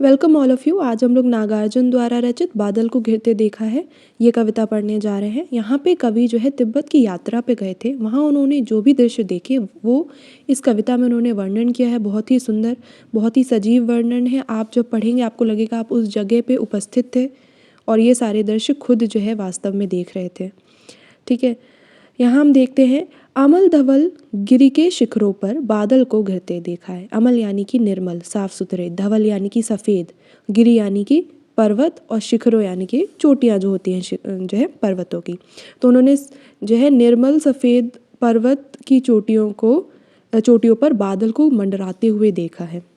Welcome all of you. आज हम लोग नागार्जुन द्वारा रचित बादल को घिरते देखा है ये कविता पढ़ने जा रहे हैं। यहाँ पे कवि जो है तिब्बत की यात्रा पे गए थे, वहाँ उन्होंने जो भी दृश्य देखे वो इस कविता में उन्होंने वर्णन किया है। बहुत ही सुंदर, बहुत ही सजीव वर्णन है। आप जब पढ़ेंगे आपको लगेगा आप उस जगह पे उपस्थित थे और ये सारे दृश्य खुद जो है वास्तव में देख रहे थे। ठीक है, यहाँ हम देखते हैं, अमल धवल गिरि के शिखरों पर बादल को घिरते देखा है। अमल यानी कि निर्मल, साफ सुथरे, धवल यानी कि सफ़ेद, गिरि यानी कि पर्वत, और शिखरों यानी कि चोटियाँ जो होती हैं जो है पर्वतों की। तो उन्होंने जो है निर्मल सफ़ेद पर्वत की चोटियों पर बादल को मंडराते हुए देखा है।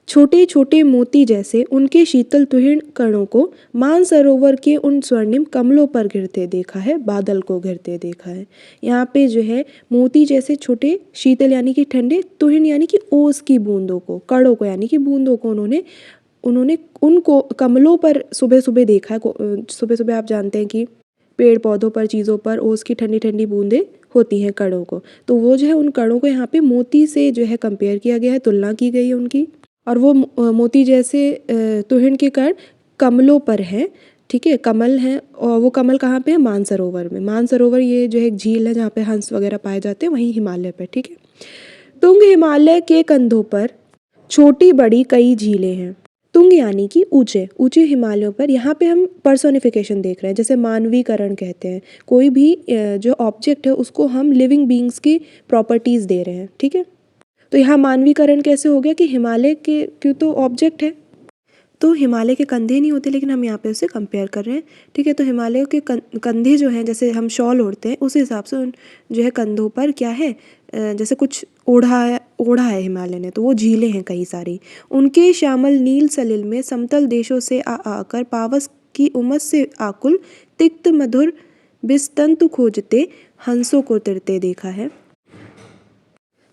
छोटे छोटे मोती जैसे उनके शीतल तुहिण कणों को मानसरोवर के उन स्वर्णिम कमलों पर गिरते देखा है, बादल को गिरते देखा है। यहाँ पे जो है मोती जैसे छोटे, शीतल यानी कि ठंडे, तुहिण यानी कि ओस की बूंदों को, कणों को यानी कि बूंदों को उन्होंने उन्होंने उनको कमलों पर सुबह सुबह देखा है। सुबह सुबह आप जानते हैं कि पेड़ पौधों पर, चीज़ों पर ओस की ठंडी ठंडी बूंदें होती हैं कणों को, तो वो जो है उन कणों को यहाँ पे मोती से जो है कंपेयर किया गया है, तुलना की गई है उनकी। और वो मोती जैसे तुहिण के कण कमलों पर हैं। ठीक है, कमल हैं, और वो कमल कहाँ पे है? मानसरोवर में। मानसरोवर ये जो है एक झील है जहाँ पे हंस वगैरह पाए जाते हैं, वहीं हिमालय पर। ठीक है, तुंग हिमालय के कंधों पर छोटी बड़ी कई झीलें हैं। तुंग यानी कि ऊंचे ऊंचे हिमालयों पर। यहाँ पे हम पर्सोनिफिकेशन देख रहे हैं, जैसे मानवीकरण कहते हैं। कोई भी जो ऑब्जेक्ट है उसको हम लिविंग बींग्स की प्रॉपर्टीज़ दे रहे हैं। ठीक है, तो यहाँ मानवीकरण कैसे हो गया कि हिमालय के क्यों तो ऑब्जेक्ट है, तो हिमालय के कंधे नहीं होते, लेकिन हम यहाँ पे उसे कंपेयर कर रहे हैं। ठीक है, तो हिमालय के कंधे जो हैं, जैसे हम शॉल ओढ़ते हैं उस हिसाब से उन जो है कंधों पर क्या है, जैसे कुछ ओढ़ा है हिमालय ने, तो वो झीलें हैं कई सारी। उनके श्यामल नील सलिल में समतल देशों से आकर पावस की उमस से आकुल तिक्त मधुर बिस्तंतु खोजते हंसों को तिरते देखा है।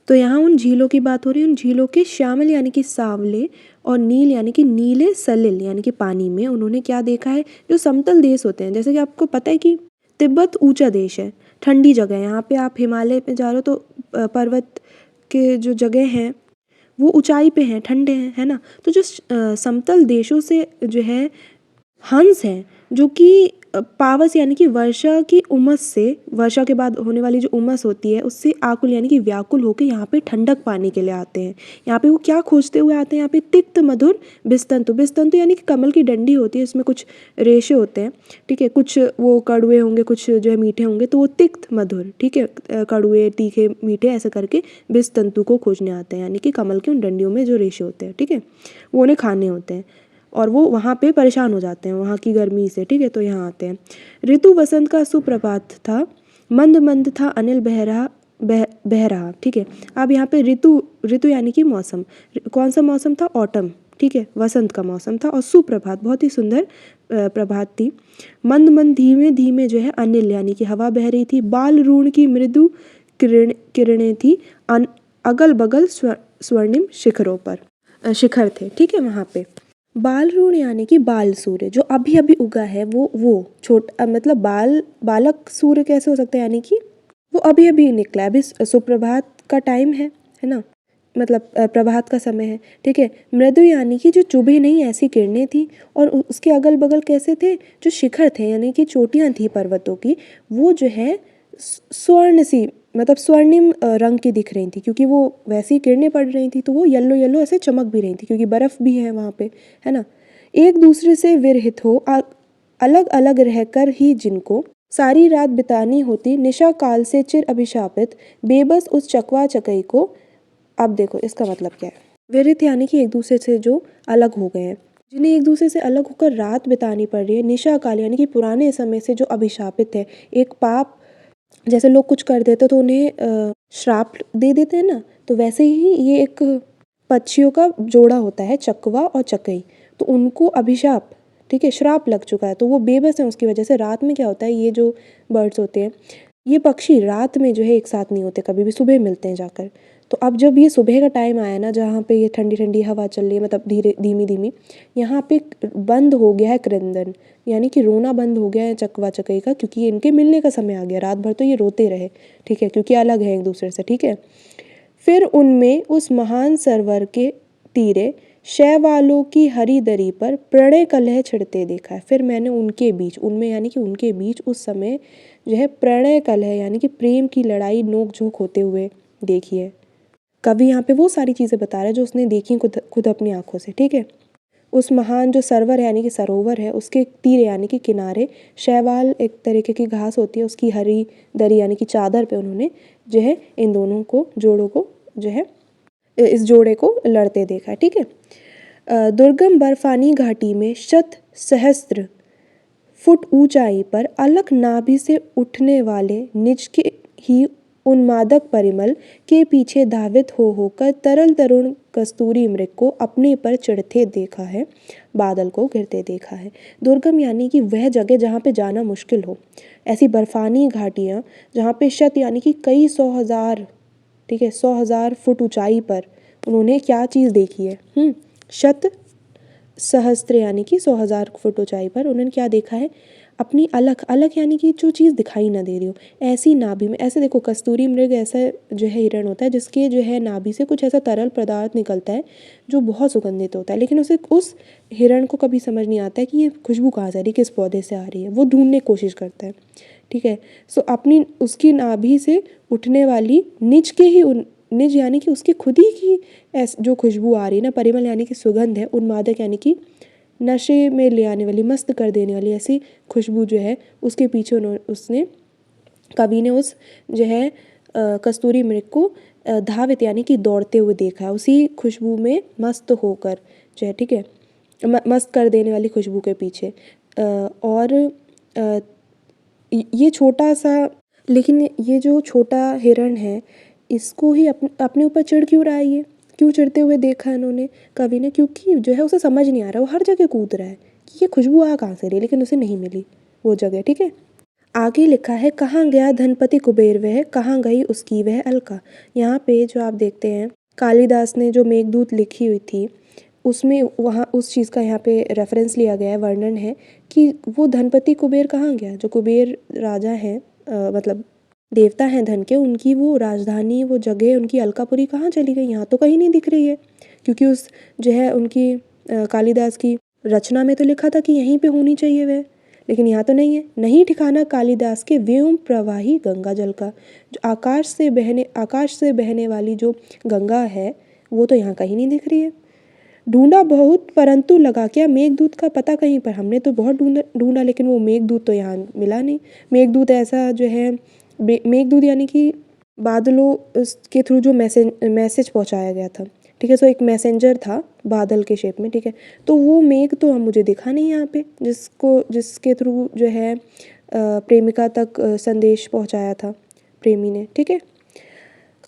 तो यहाँ उन झीलों की बात हो रही है। उन झीलों के श्यामल यानी कि सांवले, और नील यानी कि नीले सलिल यानी कि पानी में उन्होंने क्या देखा है, जो समतल देश होते हैं। जैसे कि आपको पता है कि तिब्बत ऊंचा देश है, ठंडी जगह है। यहाँ पे आप हिमालय पे जा रहे हो तो पर्वत के जो जगह हैं वो ऊंचाई पे हैं, ठंडे हैं, है ना। तो जो समतल देशों से जो है हंस हैं, जो कि पावस यानी कि वर्षा की उमस से, वर्षा के बाद होने वाली जो उमस होती है उससे आकुल यानी कि व्याकुल होकर यहाँ पे ठंडक पाने के लिए आते हैं। यहाँ पे वो क्या खोजते हुए आते हैं, यहाँ पे तिक्त मधुर बिस्तंतु। बिस्तंतु यानी कि कमल की डंडी होती है, इसमें कुछ रेशे होते हैं। ठीक है, कुछ वो कड़वे होंगे, कुछ जो है मीठे होंगे, तो वो तिक्त मधुर, ठीक है, कड़वे तीखे मीठे ऐसे करके बिस्तंतु को खोजने आते हैं, यानी कि कमल की उन डंडियों में जो रेशे होते हैं। ठीक है, वो उन्हें खाने होते हैं और वो वहाँ पे परेशान हो जाते हैं वहाँ की गर्मी से। ठीक है, तो यहाँ आते हैं। ऋतु वसंत का सुप्रभात था, मंद मंद था अनिल बह रहा। ठीक है, अब यहाँ पे ऋतु यानी कि मौसम, कौन सा मौसम था? ऑटम। ठीक है, वसंत का मौसम था, और सुप्रभात बहुत ही सुंदर प्रभात थी। मंद मंद धीमे धीमे जो है अनिल यानी कि हवा बह रही थी। बाल रून की मृदु किरणें थी। अगल बगल स्वर्णिम शिखरों पर शिखर थे। ठीक है, वहाँ पे बालरूण यानी कि बाल सूर्य जो अभी अभी उगा है, वो छोटा मतलब बालक सूर्य कैसे हो सकता है, यानी कि वो अभी अभी निकला है, अभी सुप्रभात का टाइम है ना, मतलब प्रभात का समय है। ठीक है, मृदु यानी कि जो चुभे नहीं ऐसी किरणें थी, और उसके अगल बगल कैसे थे, जो शिखर थे यानी कि चोटियाँ थी पर्वतों की, वो जो है स्वर्ण सी, मतलब स्वर्णिम रंग की दिख रही थी, क्योंकि वो वैसी किरणें पड़ रही थी, तो वो येलो येलो ऐसे चमक भी रही थी, क्योंकि बर्फ़ भी है वहाँ पे, है ना। एक दूसरे से विरहित हो अलग अलग रहकर ही जिनको सारी रात बितानी होती, निशा काल से चिर अभिशापित बेबस उस चकवा चकई को। अब देखो इसका मतलब क्या है। विरहित यानी कि एक दूसरे से जो अलग हो गए हैं, जिन्हें एक दूसरे से अलग होकर रात बितानी पड़ रही है। निशा काल यानी कि पुराने समय से जो अभिशापित है, एक पाप, जैसे लोग कुछ कर देते तो उन्हें श्राप दे देते हैं ना, तो वैसे ही ये एक पक्षियों का जोड़ा होता है, चकवा और चकई, तो उनको अभिशाप, ठीक है, श्राप लग चुका है, तो वो बेबस है उसकी वजह से। रात में क्या होता है, ये जो बर्ड्स होते हैं, ये पक्षी रात में जो है एक साथ नहीं होते, कभी भी सुबह मिलते हैं जाकर। तो अब जब ये सुबह का टाइम आया ना, जहाँ पे ये ठंडी ठंडी हवा चल रही है, मतलब धीरे धीमी धीमी, यहाँ पे बंद हो गया है क्रंदन, यानी कि रोना बंद हो गया है चकवा चकई का, क्योंकि इनके मिलने का समय आ गया। रात भर तो ये रोते रहे, ठीक है, क्योंकि अलग है एक दूसरे से। ठीक है, फिर उनमें उस महान सरोवर के तीरे शैवालों की हरी दरी पर प्रणय कलह छिड़ते देखा है। फिर मैंने उनके बीच, उनमें यानी कि उनके बीच उस समय जो है प्रणय कलह यानी कि प्रेम की लड़ाई नोक झोंक होते हुए देखी है। कवि यहाँ पे वो सारी चीज़ें बता रहा है जो उसने देखी खुद अपनी आंखों से, ठीक है। उस महान जो सरवर यानी कि सरोवर है उसके तीर यानी कि किनारे शैवाल एक तरीके की घास होती है, उसकी हरी दरी यानी कि चादर पे उन्होंने जो है इन दोनों को जोड़ों को जो है इस जोड़े को लड़ते देखा, ठीक है। दुर्गम बर्फानी घाटी में शत सहस्त्र फुट ऊंचाई पर अलख नाभि से उठने वाले निज के ही उन्मादक परिमल के पीछे धावित हो होकर तरल तरुण कस्तूरी मृग को अपने पर चढ़ते देखा है, बादल को घिरते देखा है। दुर्गम यानी कि वह जगह जहाँ पे जाना मुश्किल हो, ऐसी बर्फानी घाटियाँ जहाँ पे शत यानी कि कई 100,000, ठीक है, 100,000 फुट ऊंचाई पर उन्होंने क्या चीज़ देखी है। शत सहस्त्र यानी कि 100,000 फुट ऊंचाई पर उन्होंने क्या देखा है, अपनी अलख, अलख यानी कि जो चीज़ दिखाई ना दे रही हो, ऐसी नाभि में, ऐसे देखो कस्तूरी मृग ऐसा जो है हिरण होता है जिसके जो है नाभि से कुछ ऐसा तरल पदार्थ निकलता है जो बहुत सुगंधित होता है, लेकिन उसे उस हिरण को कभी समझ नहीं आता है कि ये खुशबू कहाँ से आ रही है, किस पौधे से आ रही है, वो ढूंढने की कोशिश करता है, ठीक है। सो अपनी उसकी नाभि से उठने वाली निज के ही निज यानी कि उसकी खुद ही की जो खुशबू आ रही है ना, परिमल यानी कि सुगंध है, उन्मादक यानी कि नशे में ले आने वाली, मस्त कर देने वाली ऐसी खुशबू जो है उसके पीछे उसने कवि ने उस जो है कस्तूरी मृग को धावित यानी कि दौड़ते हुए देखा है, उसी खुशबू में मस्त होकर जो है, ठीक है, मस्त कर देने वाली खुशबू के पीछे। और ये छोटा सा, लेकिन ये जो छोटा हिरण है इसको ही अपने ऊपर चिढ़ क्यों रहा है, ये क्यों चिढ़ते हुए देखा इन्होंने कवि ने, क्योंकि जो है उसे समझ नहीं आ रहा, वो हर जगह कूद रहा है कि ये खुशबू आ कहाँ से रही, लेकिन उसे नहीं मिली वो जगह, ठीक है। आगे लिखा है, कहाँ गया धनपति कुबेर वह, कहाँ गई उसकी वह अलका। यहाँ पे जो आप देखते हैं कालिदास ने जो मेघदूत लिखी हुई थी उसमें वहाँ उस चीज़ का यहाँ पे रेफरेंस लिया गया है, वर्णन है कि वो धनपति कुबेर कहाँ गया, जो कुबेर राजा हैं, मतलब देवता हैं धन के, उनकी वो राजधानी, वो जगह उनकी अलकापुरी कहाँ चली गई, यहाँ तो कहीं नहीं दिख रही है, क्योंकि उस जो है उनकी कालिदास की रचना में तो लिखा था कि यहीं पे होनी चाहिए वह, लेकिन यहाँ तो नहीं है। नहीं ठिकाना कालिदास के व्योम प्रवाही गंगा जल का, जो आकाश से बहने वाली जो गंगा है वो तो यहाँ कहीं नहीं दिख रही है। ढूंढा बहुत परंतु लगा क्या मेघदूत का पता कहीं पर, हमने तो बहुत ढूंढा लेकिन वो मेघदूत तो यहाँ मिला नहीं। मेघदूत ऐसा जो है, मेघदूत यानी कि बादलों के थ्रू जो मैसेज पहुँचाया गया था, ठीक है। सो एक मैसेंजर था बादल के शेप में, ठीक है। तो वो मेघ तो हम मुझे दिखा नहीं यहाँ पे, जिसके थ्रू जो है प्रेमिका तक संदेश पहुँचाया था प्रेमी ने, ठीक है।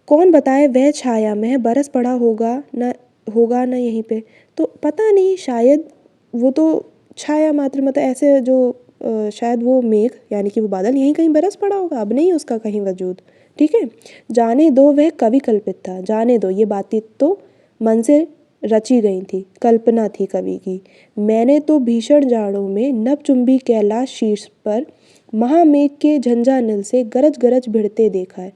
कौन बताए वह छाया में बरस पड़ा होगा ना यहीं पे, तो पता नहीं, शायद वो तो छाया मात्र, मतलब ऐसे जो शायद वो मेघ यानी कि वो बादल यहीं कहीं बरस पड़ा होगा, अब नहीं उसका कहीं वजूद, ठीक है। जाने दो वह कवि कल्पित था, जाने दो ये बातें तो मन से रची गई थी, कल्पना थी कवि की। मैंने तो भीषण जाड़ों में नभचुंबी कैलाश शीर्ष पर महामेघ के झंझानिल से गरज गरज भिड़ते देखा है,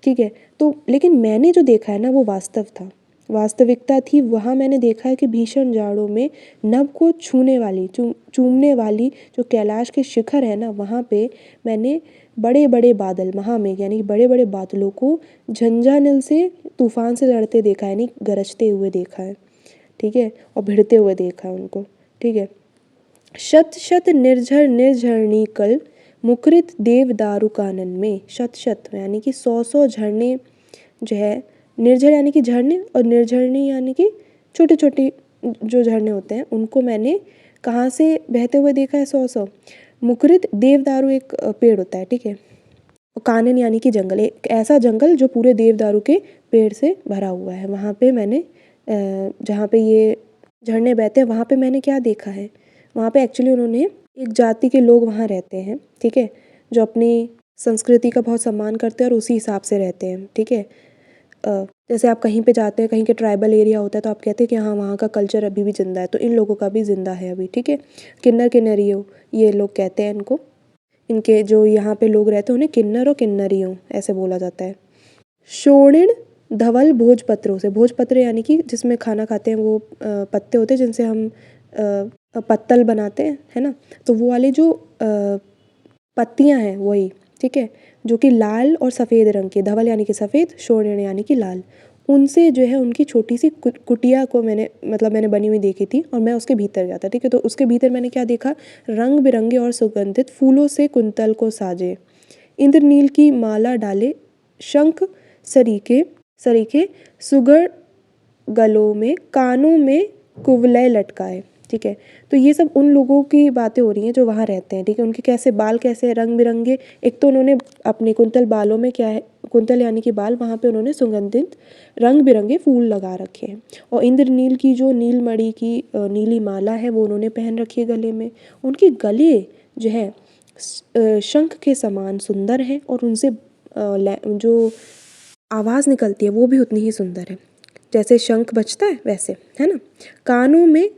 ठीक है। तो लेकिन मैंने जो देखा है ना वो वास्तव था, वास्तविकता थी, वहाँ मैंने देखा है कि भीषण जाड़ों में नभ को छूने वाली, चूमने वाली जो कैलाश के शिखर है ना, वहाँ पे मैंने बड़े बड़े बादल, महामेघ यानी कि बड़े बड़े बादलों को झंझानिल से, तूफान से लड़ते देखा है, यानी गरजते हुए देखा है, ठीक है, और भिड़ते हुए देखा है उनको, ठीक है। शत शत निर्झर निर्झरणी कल मुखरित देवदारू कानन में, शत शत यानी कि 100 झरने जो है, निर्झर यानी कि झरने और निर्झरणी यानी कि छोटे छोटे जो झरने होते हैं उनको मैंने कहाँ से बहते हुए देखा है, 100 मुखरित देवदारू एक पेड़ होता है, ठीक है, और कानन यानी कि जंगल, एक ऐसा जंगल जो पूरे देवदारू के पेड़ से भरा हुआ है, वहाँ पे मैंने जहाँ पे ये झरने बहते हैं वहाँ पे मैंने क्या देखा है, वहाँ पे एक्चुअली उन्होंने एक जाति के लोग वहाँ रहते हैं, ठीक है, जो अपनी संस्कृति का बहुत सम्मान करते हैं और उसी हिसाब से रहते हैं, ठीक है। जैसे आप कहीं पे जाते हैं, कहीं के ट्राइबल एरिया होता है तो आप कहते हैं कि हाँ वहाँ का कल्चर अभी भी ज़िंदा है, तो इन लोगों का भी ज़िंदा है अभी, ठीक है। किन्नर किन्नरियों ये लोग कहते हैं इनको, इनके जो यहाँ पे लोग रहते हैं उन्हें किन्नर और किन्नरियों ऐसे बोला जाता है। शोणिन धवल भोजपत्रों से, भोजपत्र यानी कि जिसमें खाना खाते हैं वो पत्ते होते हैं जिनसे हम पत्तल बनाते हैं, है ना। तो वो वाले जो पत्तियां हैं वही, ठीक है, जो कि लाल और सफ़ेद रंग के, धवल यानी कि सफ़ेद, स्वर्ण यानी कि लाल, उनसे जो है उनकी छोटी सी कुटिया को मैंने बनी हुई देखी थी और मैं उसके भीतर गया था, ठीक है। तो उसके भीतर मैंने क्या देखा, रंग बिरंगे और सुगंधित फूलों से कुंतल को साजे, इंद्रनील की माला डाले, शंख सरीखे सरीखे सुगढ़ गलों में, कानों में कुवलय लटकाए, ठीक है। तो ये सब उन लोगों की बातें हो रही हैं जो वहाँ रहते हैं, ठीक है। उनके कैसे बाल, कैसे रंग बिरंगे, एक तो उन्होंने अपने कुंतल बालों में क्या है, कुंतल यानी कि बाल, वहाँ पे उन्होंने सुगंधित रंग बिरंगे फूल लगा रखे हैं। और इंद्रनील की जो नीलमणि की नीली माला है वो उन्होंने पहन रखी है गले में। उनके गले जो है शंख के समान सुंदर है और उनसे जो आवाज़ निकलती है वो भी उतनी ही सुंदर है, जैसे शंख बजता है वैसे, है ना। कानों में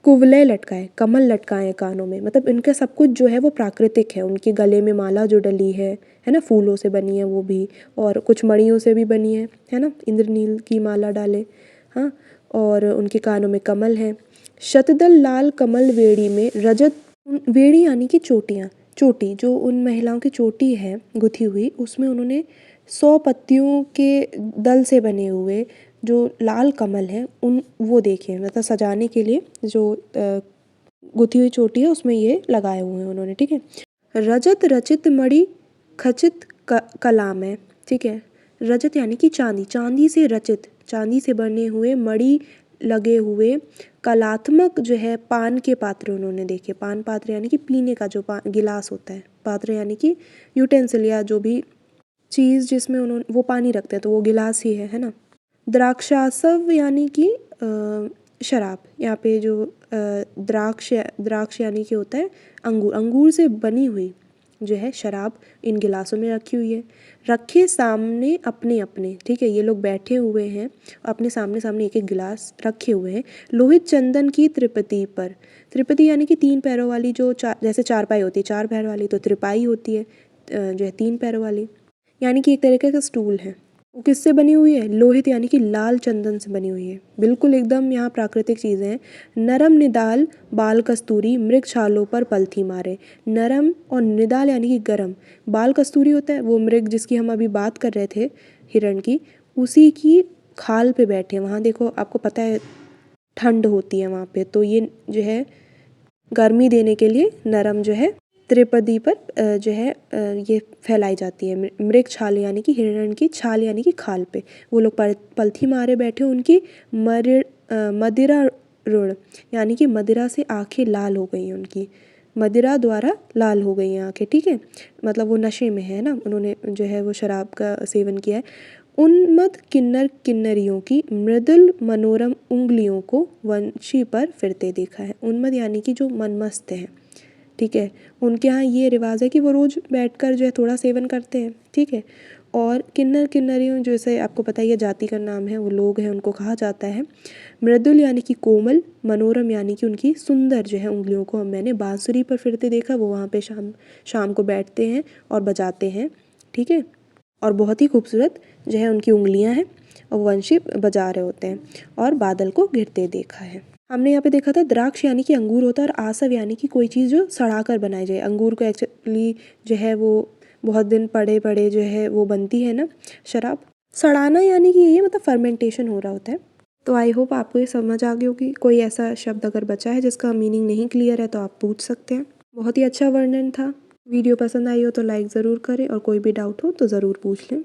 कुवलय लटकाए, कमल लटकाए कानों में, मतलब इनका सब कुछ जो है वो प्राकृतिक है। उनके गले में माला जो डली है ना, फूलों से बनी है वो भी, और कुछ मणियों से भी बनी है ना, इंद्रनील की माला डाले, हाँ। और उनके कानों में कमल है। शतदल लाल कमल वेड़ी में रजत, वेड़ी यानी कि चोटियाँ, चोटी जो उन महिलाओं की चोटी है गुथी हुई, उसमें उन्होंने 100 पत्तियों के दल से बने हुए जो लाल कमल है उन वो देखे, मतलब सजाने के लिए जो गुथी हुई चोटी है उसमें ये लगाए हुए हैं उन्होंने, ठीक है। रजत रचित मणि खचित कलाम है, ठीक है। रजत यानी कि चांदी, चांदी से रचित, चांदी से बने हुए मणि लगे हुए कलात्मक जो है पान के पात्र उन्होंने देखे। पान पात्र यानी कि पीने का जो गिलास होता है, पात्र यानी कि यूटेंसिल या जो भी चीज़ जिसमें उन्होंने वो पानी रखते हैं तो वो गिलास ही है ना। द्राक्षासव यानी कि शराब, यहाँ पे जो द्राक्ष यानी कि होता है अंगूर, अंगूर से बनी हुई जो है शराब इन गिलासों में रखी हुई है। रखे सामने अपने अपने, ठीक है, ये लोग बैठे हुए हैं अपने सामने सामने एक एक गिलास रखे हुए हैं। लोहित चंदन की त्रिपति पर, त्रिपति यानी कि 3 पैरों वाली जो जैसे चारपाई होती है 4 पैर वाली, तो त्रिपाई होती है जो है 3 पैरों वाली, यानी कि एक तरीके का स्टूल है। वो किससे बनी हुई है, लोहित यानी कि लाल चंदन से बनी हुई है, बिल्कुल एकदम यहाँ प्राकृतिक चीज़ें हैं। नरम निदाल बाल कस्तूरी मृग छालों पर पलथी मारे, नरम और निदाल यानी कि गरम, बाल कस्तूरी होता है वो मृग जिसकी हम अभी बात कर रहे थे, हिरण की, उसी की खाल पे बैठे। वहाँ देखो आपको पता है ठंड होती है वहाँ पे, तो ये जो है गर्मी देने के लिए नरम जो है त्रिपदी पर जो है ये फैलाई जाती है। मृग छाल यानी कि हिरण की छाल यानी कि खाल पे वो लोग पलथी मारे बैठे। उनकी मदिरा रुण यानी कि मदिरा से आंखें लाल हो गई हैं, उनकी मदिरा द्वारा लाल हो गई हैं आंखें, ठीक है, मतलब वो नशे में है ना, उन्होंने जो है वो शराब का सेवन किया है। उन्मद किन्नर किन्नरियों की मृदुल मनोरम उंगलियों को वंशी पर फिरते देखा है। उन्मद यानी कि जो मनमस्त हैं, ठीक है, उनके यहाँ ये रिवाज है कि वो रोज़ बैठकर जो है थोड़ा सेवन करते हैं, ठीक है। और किन्नर किन्नरियों जैसे आपको पता ही है जाति का नाम है, वो लोग हैं उनको कहा जाता है। मृदुल यानी कि कोमल, मनोरम यानी कि उनकी सुंदर जो है उंगलियों को मैंने बांसुरी पर फिरते देखा, वो वहाँ पे शाम शाम को बैठते हैं और बजाते हैं, ठीक है। और बहुत ही खूबसूरत जो है उनकी उंगलियां हैं और वंशी बजा रहे होते हैं, और बादल को घिरते देखा है। हमने यहाँ पे देखा था द्राक्ष यानी कि अंगूर होता है, और आसव यानी कि कोई चीज़ जो सड़ा कर बनाई जाए। अंगूर को एक्चुअली जो है वो बहुत दिन पड़े पड़े जो है वो बनती है ना शराब। सड़ाना यानी कि ये मतलब फर्मेंटेशन हो रहा होता है। तो आई होप आपको ये समझ आ गई होगी। कोई ऐसा शब्द अगर बचा है जिसका मीनिंग नहीं क्लियर है तो आप पूछ सकते हैं। बहुत ही अच्छा वर्णन था। वीडियो पसंद आई हो तो लाइक ज़रूर करें और कोई भी डाउट हो तो ज़रूर पूछ लें।